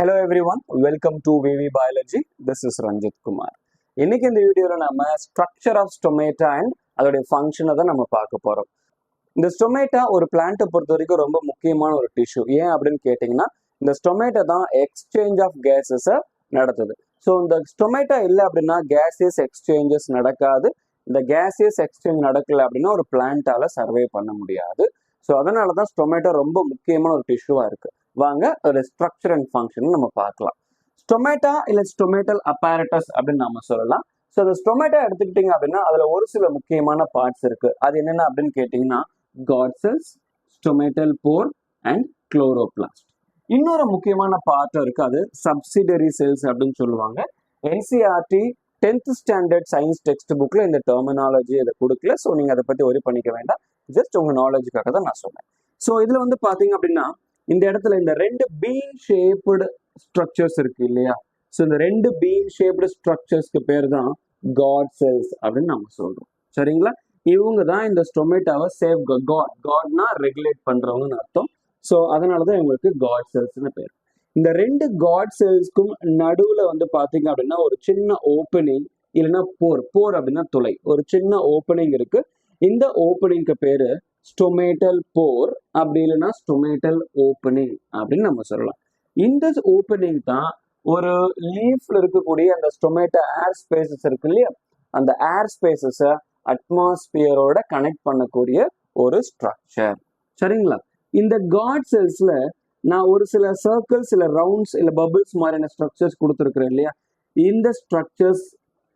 Hello everyone, welcome to VV Biology. This is Ranjit Kumar. இன்னைக்கு இந்த வீடியோல நம்ம ஸ்ட்ரக்சர் ஆஃப் ஸ்டொமேட்டா அண்ட் அதோடைய ஃபங்க்ஷனை தான் நம்ம பார்க்க போறோம். இந்த ஸ்டொமேட்டா ஒரு பிளான்ட்டை பொறுத்த வரைக்கும் ரொம்ப முக்கியமான ஒரு டிஷ்யூ. ஏன் அப்படின்னு கேட்டிங்கன்னா இந்த ஸ்டொமேட்டா தான் எக்ஸ்சேஞ்ச் ஆஃப் கேஸஸை நடத்துது. ஸோ இந்த ஸ்டொமேட்டா இல்லை அப்படின்னா கேஸியஸ் எக்ஸ்சேஞ்சஸ் நடக்காது. இந்த கேஸியஸ் எக்ஸ்சேஞ்ச் நடக்கல அப்படின்னா ஒரு பிளான்ட்டால சர்வே பண்ண முடியாது. ஸோ அதனால தான் ஸ்டொமேட்டா ரொம்ப முக்கியமான ஒரு டிஷ்யூவா இருக்கு. வாங்க ஒரு ஸ்ட்ரக்சர் அண்ட் ஃபங்க்ஷன் நம்ம பார்க்கலாம். ஸ்டொமேட்டா இல்லை ஸ்டொமேட்டல் அப்பேரட்டஸ் அப்படின்னு நாம சொல்லலாம். ஸோ இந்த ஸ்டொமேட்டா எடுத்துக்கிட்டீங்க அப்படின்னா அதுல ஒரு சில முக்கியமான பார்ட்ஸ் இருக்கு. அது என்னென்ன அப்படின்னு கேட்டிங்கன்னா guard cells, stomatal pore and chloroplast. இன்னொரு முக்கியமான பார்ட் இருக்கு, அது சப்சிடரி செல்ஸ் அப்படின்னு சொல்லுவாங்க. NCERT 10th standard science text புக்ல இந்த டெர்மினாலஜி அதை கொடுக்கல. ஸோ நீங்க அதை பத்தி ஒரி பண்ணிக்க வேண்டாம். ஜஸ்ட் உங்க நாலேஜுக்காக தான் நான் சொன்னேன். ஸோ இதுல வந்து பாத்தீங்க அப்படின்னா இந்த இடத்துல இந்த ரெண்டு பீன் ஷேப்டு ஸ்ட்ரக்சர்ஸ் இருக்கு இல்லையா? ஸோ இந்த ரெண்டு பீன் ஷேப்டு ஸ்ட்ரக்சர்ஸ்க்கு பேர் தான் காட் செல்ஸ் அப்படின்னு நம்ம சொல்றோம். சரிங்களா? இவங்க தான் இந்த ஸ்டொமேட்டாவை சேவ் காட்னா ரெகுலேட் பண்றவங்கன்னு அர்த்தம். ஸோ அதனாலதான் இவங்களுக்கு காட் செல்ஸ்னு பேர். இந்த ரெண்டு காட் செல்ஸ்க்கும் நடுவுல வந்து பாத்தீங்க அப்படின்னா ஒரு சின்ன ஓப்பனிங் இல்லைன்னா போர் அப்படின்னா துளை, ஒரு சின்ன ஓப்பனிங் இருக்கு. இந்த ஓப்பனிங்க்கு பேரு ஸ்டொமேட்டல் போர், அப்படி இல்லைன்னா ஸ்டொமேட்டல் ஓப்பனிங் அப்படின்னு நம்ம சொல்லலாம். இந்த ஓப்பனிங் தான் ஒரு லீஃப்ல இருக்கக்கூடிய அந்த ஸ்டொமேட்டா ஏர் ஸ்பேசஸ் இருக்கு இல்லையா, அந்த ஏர் ஸ்பேசஸை அட்மாஸ்பியரோட கனெக்ட் பண்ணக்கூடிய ஒரு ஸ்ட்ரக்சர். சரிங்களா? இந்த காட் செல்ஸ்ல நான் ஒரு சில சர்க்கிள்ஸ் இல்ல ரவுண்ட்ஸ் இல்ல பபிள்ஸ் மாதிரியான ஸ்ட்ரக்சர்ஸ் கொடுத்துருக்கிறேன் இல்லையா? இந்த ஸ்ட்ரக்சர்ஸ்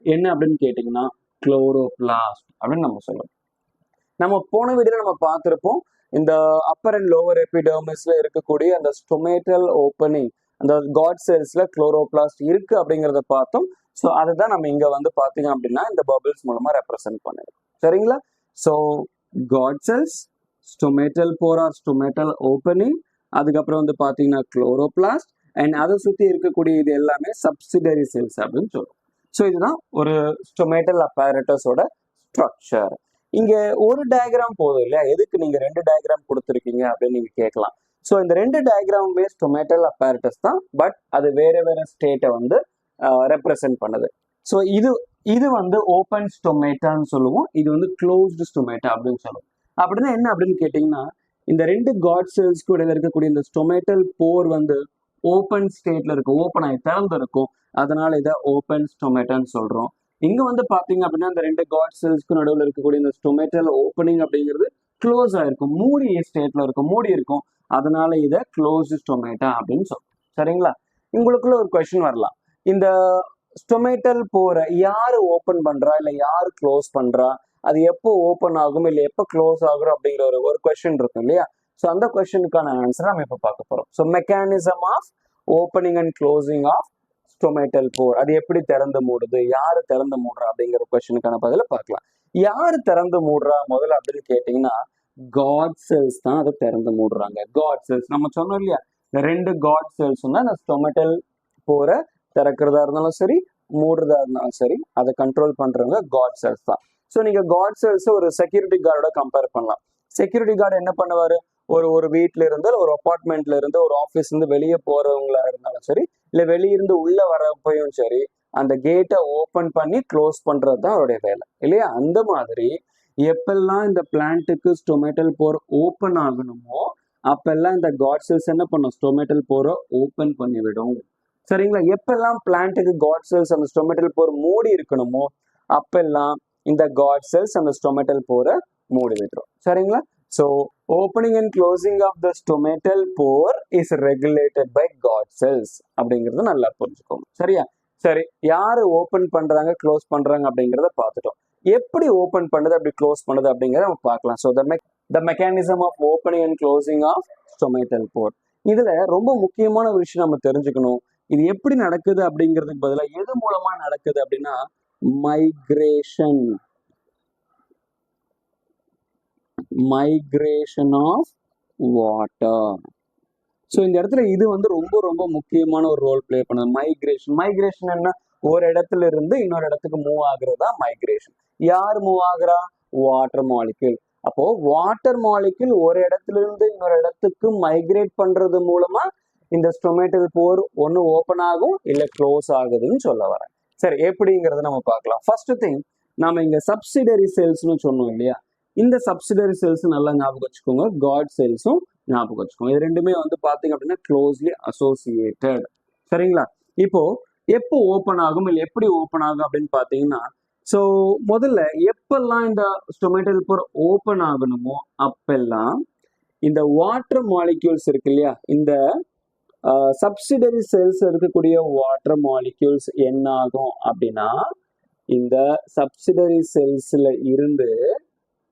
என்ன அப்படின்னு கேட்டீங்கன்னா குளோரோபிளாஸ்ட் அப்படின்னு நம்ம சொல்லலாம். நம்ம போன வீடியோல நம்ம பார்த்திருப்போம், இந்த அப்பர் அண்ட் லோவர் எபிடெர்மிஸ்ல இருக்கக்கூடிய அந்த ஸ்டொமேட்டல் ஓப்பனிங், அந்த காட் செல்ஸ்ல குளோரோபிளாஸ்ட் இருக்கு அப்படிங்கிறத பார்த்தோம். ஸோ அதுதான் நம்ம இங்க வந்து பாத்தீங்க அப்படின்னா இந்த பபிள்ஸ் மூலமா ரெப்ரசென்ட் பண்ணிருக்கோம். சரிங்களா? ஸோ காட் செல்ஸ், ஸ்டொமேட்டல் போர் ஆர் ஸ்டொமேட்டல் ஓப்பனிங், அதுக்கப்புறம் வந்து பாத்தீங்கன்னா குளோரோபிளாஸ்ட் அண்ட் அதை சுத்தி இருக்கக்கூடிய இது எல்லாமே சப்சிடரி செல்ஸ் அப்படின்னு சொல்லுவோம். ஸோ இதுதான் ஒரு ஸ்டொமேட்டல் அப்பேரட்டஸோட ஸ்ட்ரக்சர். இங்க ஒரு டயக்ராம் போதும் இல்லையா? எதுக்கு நீங்க ரெண்டு டயக்ராம் கொடுத்துருக்கீங்க அப்படின்னு நீங்க கேட்கலாம். ஸோ இந்த ரெண்டு டயக்ராமுமே ஸ்டொமேட்டல் அப்பேரட்டஸ் தான், பட் அது வேற வேற ஸ்டேட்டை வந்து ரெப்ரசென்ட் பண்ணுது. ஸோ இது வந்து ஓப்பன் ஸ்டொமேட்டான்னு சொல்லுவோம், இது வந்து க்ளோஸ்டு ஸ்டொமேட்டா அப்படின்னு சொல்லுவோம். அப்படின்னா என்ன அப்படின்னு கேட்டீங்கன்னா இந்த ரெண்டு காட் செல்ஸ்க்கு இடையில இருக்கக்கூடிய இந்த ஸ்டொமேட்டல் போர் வந்து ஓப்பன் ஸ்டேட்ல இருக்கும், ஓப்பன் ஆகி திறந்து இருக்கும். அதனால இதை ஓப்பன் ஸ்டொமேட்டான்னு சொல்றோம். இங்க வந்து பாத்தீங்க அப்படின்னா இந்த ரெண்டு காட் செல்ஸ்க்கு நடுவில் இருக்கக்கூடிய இந்த ஸ்டொமேட்டல் ஓப்பனிங் அப்படிங்கிறது க்ளோஸ் ஆயிருக்கும், மூடி ஸ்டேட்ல இருக்கும், மூடி இருக்கும். அதனால இதை க்ளோஸ்டு ஸ்டொமேட்டா அப்படின்னு சொல்றோம். சரிங்களா? உங்களுக்குள்ள ஒரு கொஸ்டின் வரலாம், இந்த ஸ்டொமேட்டல் போற யாரு ஓப்பன் பண்றா இல்ல யாரு க்ளோஸ் பண்றா, அது எப்போ ஓப்பன் ஆகும் இல்லை எப்போ க்ளோஸ் ஆகும் அப்படிங்கிற ஒரு கொஸ்டின் இருக்கும் இல்லையா? ஸோ அந்த கொஸ்டினுக்கான ஆன்சர் நம்ம இப்போ பார்க்க போறோம். So mechanism of opening and closing of stomatal pore, அது எப்படி திறந்து மூடுது, யாரு திறந்து மூடுறா அப்படிங்கிற கொஸ்டினுக்கான பதில பார்க்கலாம். யாரு திறந்து மூடுறா முதல்ல அப்படின்னு கேட்டீங்கன்னா காட் செல்ஸ் தான் அதை திறந்து மூடுறாங்க. காட் செல்ஸ் நம்ம சொன்னோம் இல்லையா, இந்த ரெண்டு காட் செல்ஸ் தான் இந்த ஸ்டொமேட்டல் போர திறக்கிறதா இருந்தாலும் சரி மூடுறதா இருந்தாலும் சரி அதை கண்ட்ரோல் பண்றவங்க காட் செல்ஸ் தான். ஸோ நீங்க காட் செல்ஸ் ஒரு செக்யூரிட்டி கார்டோட கம்பேர் பண்ணலாம். செக்யூரிட்டி கார்டு என்ன பண்ணுவாரு, ஒரு வீட்டுல இருந்து ஒரு அபார்ட்மெண்ட்ல இருந்து ஒரு ஆஃபீஸ்ல இருந்து வெளியே போறவங்களா இருந்தாலும் சரி இல்ல வெளியிருந்து உள்ள வரப்பையும் சரி அந்த கேட்டை ஓப்பன் பண்ணி க்ளோஸ் பண்றது தான் அவருடைய வேலை இல்லையா? அந்த மாதிரி எப்பெல்லாம் இந்த பிளான்ட்டுக்கு ஸ்டொமேட்டல் போர் ஓப்பன் ஆகணுமோ அப்பெல்லாம் இந்த காட் செல்ஸ் என்ன பண்ணும், ஸ்டொமேட்டல் போரை ஓப்பன் பண்ணிவிடும். சரிங்களா? எப்பெல்லாம் பிளான்ட்டுக்கு காட் செல்ஸ் அந்த ஸ்டொமேட்டல் போர் மூடி இருக்கணுமோ அப்பெல்லாம் இந்த காட் செல்ஸ் அந்த ஸ்டொமேட்டல் போரை மூடி விட்டுரும். சரிங்களா? So opening and closing of the stomatal pore is regulated by God cells அப்படிங்கறத நல்லா புரிஞ்சுக்கோங்க. சரியா? சரி, யாரு ஓபன் பண்றாங்க க்ளோஸ் பண்றாங்க அப்படிங்கறத பார்த்துட்டோம். எப்படி ஓபன் பண்ணுது அப்படி க்ளோஸ் பண்ணுது அப்படிங்கறத நம்ம பார்க்கலாம். So the mechanism of opening and closing of stomatal pore. இதுல ரொம்ப முக்கியமான ஒரு விஷயம் நம்ம தெரிஞ்சுக்கணும். இது எப்படி நடக்குது அப்படிங்கிறதுக்கு பதிலா எது மூலமா நடக்குது அப்படின்னா மைக்ரேஷன் ஆஃப் வாட்டர். ஸோ இந்த இடத்துல இது வந்து ரொம்ப ரொம்ப முக்கியமான ஒரு ரோல் பிளே பண்ணுது. மைக்ரேஷன் என்ன, ஒரு இடத்துல இருந்து இன்னொரு இடத்துக்கு மூவ் ஆகுறதா மைக்ரேஷன். யார் மூவ் ஆகுறா? Water molecule. அப்போ வாட்டர் மாலிக்யூல் ஒரு இடத்துல இருந்து இன்னொரு இடத்துக்கு மைக்ரேட் பண்றது மூலமா இந்த ஸ்டொமேட்டல் போர் ஒன்று ஓப்பன் ஆகும் இல்லை க்ளோஸ் ஆகுதுன்னு சொல்ல வரேன். சரி, எப்படிங்கிறத நம்ம பார்க்கலாம். ஃபர்ஸ்ட் திங், நாம இங்க சப்சிடரி செல்ஸ்னு சொன்னோம் இல்லையா? இந்த சப்சிடரி செல்ஸ் நல்லா ஞாபகம் வச்சுக்கோங்க, காட் செல்ஸும் ஞாபகம் வச்சுக்கோங்க. இது ரெண்டுமே வந்து பாத்தீங்க அப்படின்னா க்ளோஸ்லி அசோசியேட்டட். சரிங்களா? இப்போ எப்போ ஓப்பன் ஆகும் இல்லை எப்படி ஓப்பன் ஆகும் அப்படின்னு பாத்தீங்கன்னா, ஸோ முதல்ல எப்பெல்லாம் இந்த ஸ்டொமேட்டல் போர் ஓப்பன் ஆகணுமோ அப்பெல்லாம் இந்த வாட்டர் மாலிக்யூல்ஸ் இருக்கு இல்லையா, இந்த சப்சிடரி செல்ஸ் இருக்கக்கூடிய வாட்டர் மாலிக்யூல்ஸ் என்ன ஆகும் அப்படின்னா, இந்த சப்சிடரி செல்ஸ்ல இருந்து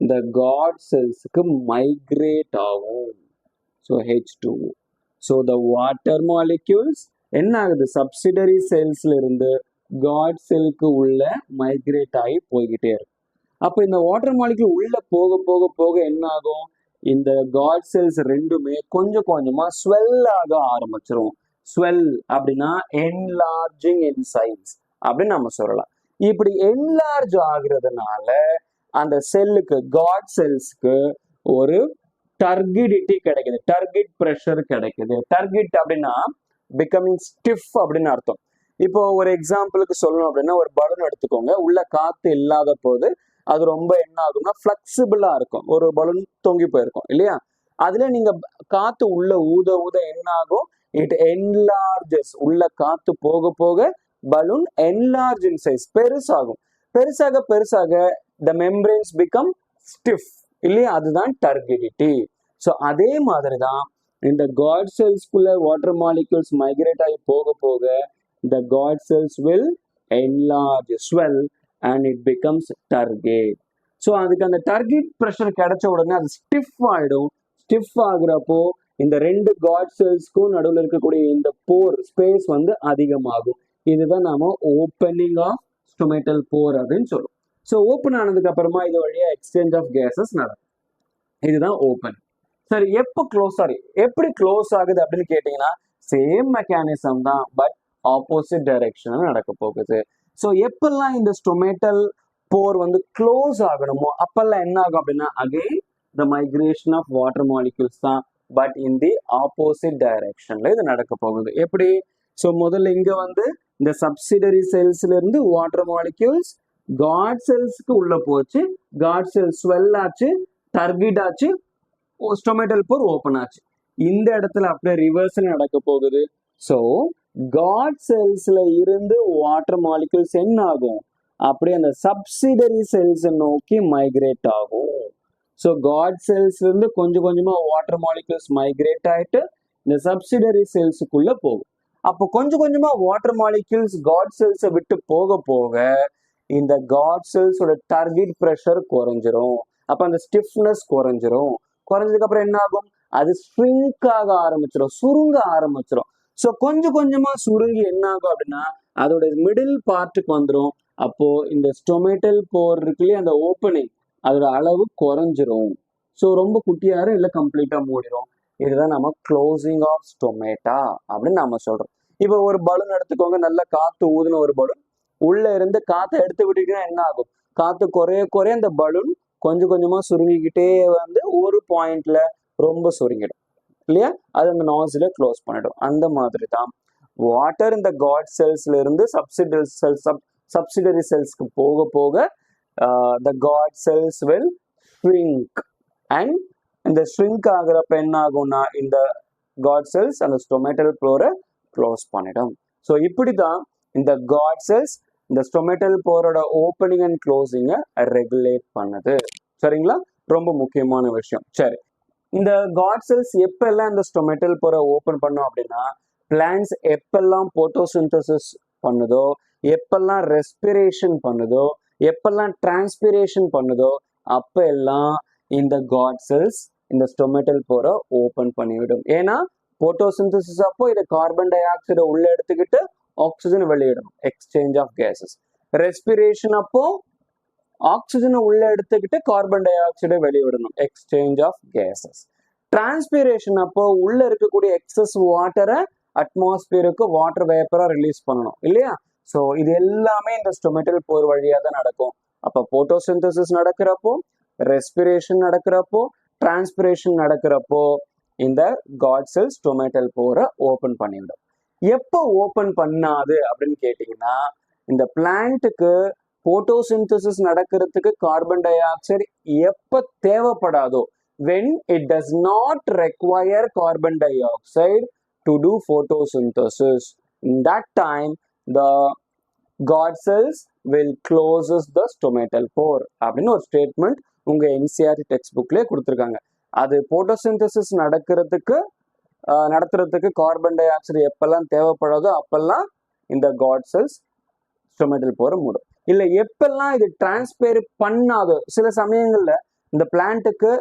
இந்த காட் செல்ஸுக்கு மைக்ரேட் ஆகும். So H2O. So the water molecules என்ன ஆகுது, சப்சிடரி செல்ஸ்ல இருந்து காட் செல்க்கு உள்ள மைக்ரேட் ஆகி போய்கிட்டே இருக்கும். அப்போ இந்த வாட்டர் மாலிக்யூல் உள்ள போக போக போக என்ன ஆகும், இந்த காட் செல்ஸ் ரெண்டுமே கொஞ்சம் கொஞ்சமா ஸ்வெல் ஆக ஆரம்பிச்சிரும். ஸ்வெல் அப்படின்னா என்லார்ஜிங் இன் சைஸ் அப்படின்னு நம்ம சொல்லலாம். இப்படி என்லார்ஜ் ஆகுறதுனால அந்த செல்லுக்கு, காட் செல்ஸ்க்கு ஒரு டர்கிடிட்டி கிடைக்குது, டர்கிட் ப்ரெஷர் கிடைக்குது. டர்கிட் அப்படின்னா பிகமிங் ஸ்டிஃப் அப்படின்னு அர்த்தம். இப்போ ஒரு எக்ஸாம்பிளுக்கு சொல்லணும் அப்படின்னா, ஒரு பலூன் எடுத்துக்கோங்க, உள்ள காத்து இல்லாத போது அது ரொம்ப என்ன ஆகும்னா ஃபிளெக்சிபிளா இருக்கும். ஒரு பலூன் தொங்கி போயிருக்கும் இல்லையா, அதுல நீங்க காத்து உள்ள ஊத ஊத என்ன ஆகும், இட் என்லார்ஜஸ். உள்ள காத்து போக போக பலூன் என்லார்ஜ் இன் சைஸ், பெருசாகும். பெருசாக பெருசாக the membranes become stiff இல்லையா, அதுதான் டர்கிடிட்டி. ஸோ அதே மாதிரி தான் இந்த காட் செல்ஸ்குள்ள வாட்டர் மாலிக்யூல்ஸ் மைக்ரேட் ஆகி போக போக the god cells will enlarge, swell and it becomes turgid. So அதுக்கு அந்த டர்கிட் ப்ரெஷர் கிடைச்ச உடனே அது ஸ்டிஃப் ஆகிடும். ஸ்டிஃப் ஆகுறப்போ இந்த ரெண்டு காட் செல்ஸ்க்கும் நடுவில் இருக்கக்கூடிய இந்த போர் ஸ்பேஸ் வந்து அதிகமாகும். இதுதான் நாம ஓப்பனிங் ஆஃப் ஸ்டொமேட்டல் போர் அப்படின்னு சொல்லுவோம். ஸோ ஓப்பன் ஆனதுக்கு அப்புறமா இது வழியா எக்ஸ்சேஞ்ச் ஆஃப் கேசஸ் நடக்கும். இதுதான் ஓப்பன். சரி, எப்போ க்ளோஸ், சாரி எப்படி க்ளோஸ் ஆகுது அப்படின்னு கேட்டீங்கன்னா, சேம் மெக்கானிசம் தான், பட் ஆப்போசிட் டைரக்ஷன்ல நடக்க போகுது. ஸோ எப்பெல்லாம் இந்த ஸ்டொமேட்டல் போர் வந்து க்ளோஸ் ஆகணுமோ அப்பெல்லாம் என்ன ஆகும் அப்படின்னா, again the migration of water molecules தான், பட் இன் தி ஆப்போசிட் டைரக்ஷன்ல இது நடக்க போகுது. எப்படி? ஸோ முதல்ல இங்க வந்து இந்த சப்சிடரி செல்ஸ்ல இருந்து வாட்டர் மாலிக்யூல்ஸ் காட் செல்ஸ்க்கு உள்ள போச்சு, காட் செல்ஸ் ஸ்வெல் ஆச்சு, டர்கிட் ஆச்சு, ஸ்டொமேட்டல் போர் ஓப்பன் ஆச்சு. இந்த இடத்துல அப்படியே ரிவர்ஸ்ல நடக்க போகுது. ஸோ காட் செல்ஸ்ல இருந்து வாட்டர் மாலிக்யூல்ஸ் என்ன ஆகும், அப்படியே அந்த சப்சிடரி செல்ஸ் நோக்கி மைக்ரேட் ஆகும். ஸோ காட் செல்ஸ்ல இருந்து கொஞ்சம் கொஞ்சமா வாட்டர் மாலிக்யூல்ஸ் மைக்ரேட் ஆயிட்டு இந்த சப்சிடரி செல்ஸுக்குள்ள போகும். அப்போ கொஞ்சம் கொஞ்சமா வாட்டர் மாலிக்யூல்ஸ் காட் செல்ஸை விட்டு போக போக இந்த காட் செல்ஸோட டார்கெட் ப்ரெஷர் குறைஞ்சிரும். அப்ப அந்த ஸ்டிஃப்னஸ் குறைஞ்சிரும். குறைஞ்சதுக்கு அப்புறம் என்ன ஆகும், அது ஸ்ட்ரிங்க் ஆக ஆரம்பிச்சிடும், சுருங்க ஆரம்பிச்சிடும். ஸோ கொஞ்சம் கொஞ்சமா சுருங்கி என்ன ஆகும் அப்படின்னா அதோட மிடில் பார்ட்டுக்கு வந்துடும். அப்போ இந்த ஸ்டொமேட்டல் போர் இருக்குல்லையே, அந்த ஓப்பனிங் அதோட அளவு குறைஞ்சிரும். ஸோ ரொம்ப குட்டியாரும் இல்லை கம்ப்ளீட்டா மூடிடும். இதுதான் நம்ம க்ளோசிங் ஆஃப் ஸ்டொமேட்டா அப்படின்னு நாம சொல்றோம். இப்போ ஒரு பலூன் எடுத்துக்கோங்க, நல்லா காத்து ஊதுன ஒரு பலூன், உள்ள இருந்து காத்தை எடுத்து விட்டீங்கன்னா என்ன ஆகும், காத்து குறைய குறைய அந்த பலூன் கொஞ்சம் கொஞ்சமா சுருங்கிக்கிட்டே வந்து ஒரு பாயிண்ட்ல ரொம்ப சுருங்கிடும் இல்லையா, அது அந்த நாசில க்ளோஸ் பண்ணிடும். அந்த மாதிரி தான் வாட்டர் இந்த காட் செல்ஸ்ல இருந்து சப்சிடரி செல்ஸ்க்கு போக போக the god cells will shrink and இந்த shrink ஆகுறப்ப என்ன ஆகும்னா இந்த காட் செல்ஸ் அந்த ஸ்டொமேட்டல் போரை க்ளோஸ் பண்ணிடும். ஸோ இப்படிதான் இந்த காட் செல்ஸ் இந்த ஸ்டொமேட்டல் போரோட ஓப்பனிங் அண்ட் க்ளோசிங்கை ரெகுலேட் பண்ணுது. சரிங்களா, ரொம்ப முக்கியமான விஷயம். சரி, இந்த காட் செல்ஸ் எப்பெல்லாம் இந்த ஸ்டொமேட்டல் போரை ஓப்பன் பண்ணும் அப்படின்னா, பிளான்ஸ் எப்பெல்லாம் போட்டோசிந்தசிஸ் பண்ணுதோ, எப்பெல்லாம் ரெஸ்பிரேஷன் பண்ணுதோ, எப்பெல்லாம் டிரான்ஸ்பிரேஷன் பண்ணுதோ அப்ப எல்லாம் இந்த காட் செல்ஸ் இந்த ஸ்டொமேட்டல் போரை ஓப்பன் பண்ணிவிடும். ஏன்னா போட்டோசிந்தசிஸ் அப்போ இதை கார்பன் டை ஆக்சைடை உள்ள எடுத்துக்கிட்டு ஆக்சிஜன் வெளியிடணும், எக்ஸ்சேஞ்ச் ஆஃப் கேசஸ். ரெஸ்பிரேஷன் அப்போ ஆக்சிஜனை உள்ள எடுத்துக்கிட்டு கார்பன் டை ஆக்சைடை வெளியிடணும், எக்ஸ்சேஞ்ச் ஆஃப் கேசஸ். டிரான்ஸ்பிரேஷன் அப்போ உள்ள இருக்கக்கூடிய எக்ஸஸ் வாட்டரை அட்மாஸ்பியருக்கு வாட்டர் வேப்பரா ரிலீஸ் பண்ணணும் இல்லையா. ஸோ இது எல்லாமே இந்த ஸ்டொமேட்டல் போர் வழியா தான் நடக்கும். அப்போ போட்டோசிந்தசிஸ் நடக்கிறப்போ, ரெஸ்பிரேஷன் நடக்கிறப்போ, டிரான்ஸ்பிரேஷன் நடக்கிறப்போ இந்த காட் செல் ஸ்டொமேட்டல் போரை ஓப்பன் பண்ணிவிடும். எப்போ ஓப்பன் பண்ணாது அப்படின்னு கேட்டிங்கன்னா, இந்த பிளான்ட்டுக்கு போட்டோசிந்தசிஸ் நடக்கிறதுக்கு கார்பன் டை ஆக்சைடு எப்போ தேவைப்படாதோ, when it does not require carbon dioxide to do photosynthesis, in that time the God cells will closes the stomatal pore அப்படின்னு ஒரு ஸ்டேட்மெண்ட் உங்க என்சிஆர்டி டெக்ஸ்ட் புக்லேயே கொடுத்துருக்காங்க. அது போட்டோசிந்தசிஸ் நடத்துறதுக்கு கார்பன் டை ஆக்சைடு எப்பெல்லாம் தேவைப்படாதோ அப்பெல்லாம் இந்த காட் செல்ஸ் ஸ்டொமேட்டல் போரை மூடும். இல்லை எப்பெல்லாம் இது டிரான்ஸ்பேர் பண்ணாதோ, சில சமயங்கள்ல இந்த பிளான்ட்டுக்கு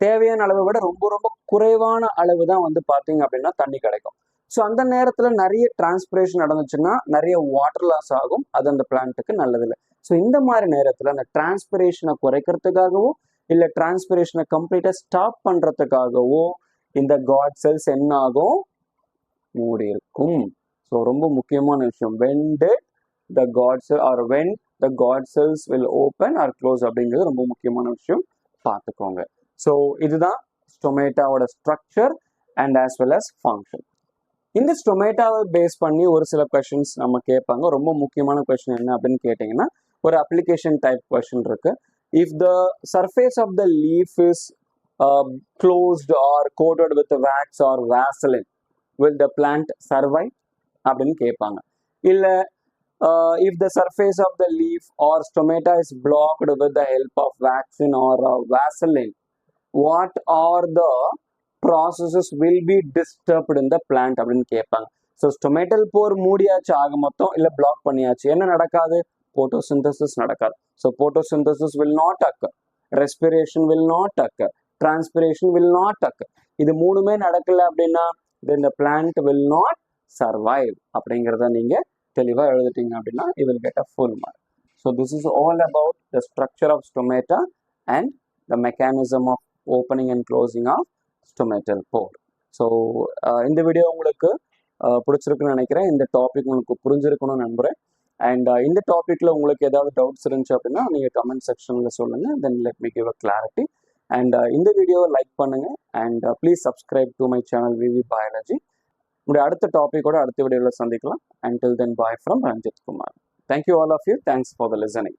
தேவையான அளவை விட ரொம்ப ரொம்ப குறைவான அளவு தான் வந்து பார்த்தீங்க அப்படின்னா தண்ணி கிடைக்கும். ஸோ அந்த நேரத்தில் நிறைய டிரான்ஸ்பிரேஷன் நடந்துச்சுன்னா நிறைய வாட்டர் லாஸ் ஆகும். அது அந்த பிளான்ட்டுக்கு நல்லதில்லை. ஸோ இந்த மாதிரி நேரத்தில் அந்த டிரான்ஸ்பிரேஷனை குறைக்கிறதுக்காகவோ இல்லை டிரான்ஸ்பிரேஷனை கம்ப்ளீட்டாக ஸ்டாப் பண்ணுறதுக்காகவோ இந்த காட் செல்ஸ் என்ன ஆகும், மூடி இருக்கும். ஸோ ரொம்ப முக்கியமான விஷயம், when did the god cell or when the god cells will open or close அப்படிங்கிறது ரொம்ப முக்கியமான விஷயம், பார்த்துக்கோங்க. ஸோ இதுதான் ஸ்டொமேட்டாவோட structure and as well as function. இந்த ஸ்டொமேட்டாவை பேஸ் பண்ணி ஒரு சில கொஷின்ஸ் நம்ம கேட்பாங்க. ரொம்ப முக்கியமான கொஷின் என்ன அப்படின்னு கேட்டிங்கன்னா, ஒரு அப்ளிகேஷன் டைப் கொஷின் இருக்கு. If the surface of the leaf is closed or coated with wax or vaseline, will the plant survive அப்படின்னு கேட்பாங்க. இல்லை if the surface of the leaf or stomata is blocked with the help of vaccine or vaseline, what are the processes will be disturbed in the plant அப்படின்னு கேட்பாங்க. So stomatal போர் மூடியாச்சு ஆக மொத்தம், இல்லை black பண்ணியாச்சு, என்ன நடக்காது, போட்டோசிந்தசிஸ் நடக்காது. So photosynthesis will not occur, respiration will not occur, transpiration will not occur. இது மூணுமே நடக்கல அப்படின்னா then the plant will not survive அப்படிங்கிறத நீங்க தெளிவா எழுதிட்டீங்க அப்படின்னா you will get a full mark. So this is all about the structure of stomata and the mechanism of opening and closing of stomatal pore. So இந்த video உங்களுக்கு பிடிச்சிருக்குன்னு நினைக்கிறேன். இந்த topic உங்களுக்கு புரிஞ்சிருக்கணும்னு நம்புகிறேன். அண்ட் இந்த டாப்பிக்கில் உங்களுக்கு ஏதாவது டவுட்ஸ் இருந்துச்சு அப்படின்னா நீங்கள் கமெண்ட் செக்ஷனில் சொல்லுங்கள். Then let me give a clarity. And இந்த வீடியோவை லைக் பண்ணுங்கள் and please subscribe to my channel VV Biology. உங்களுடைய அடுத்த டாப்பிக்கோட அடுத்த வீடியோவில் சந்திக்கலாம். Until then, bye from Ranjit Kumar. Thank you all of you. Thanks for the listening.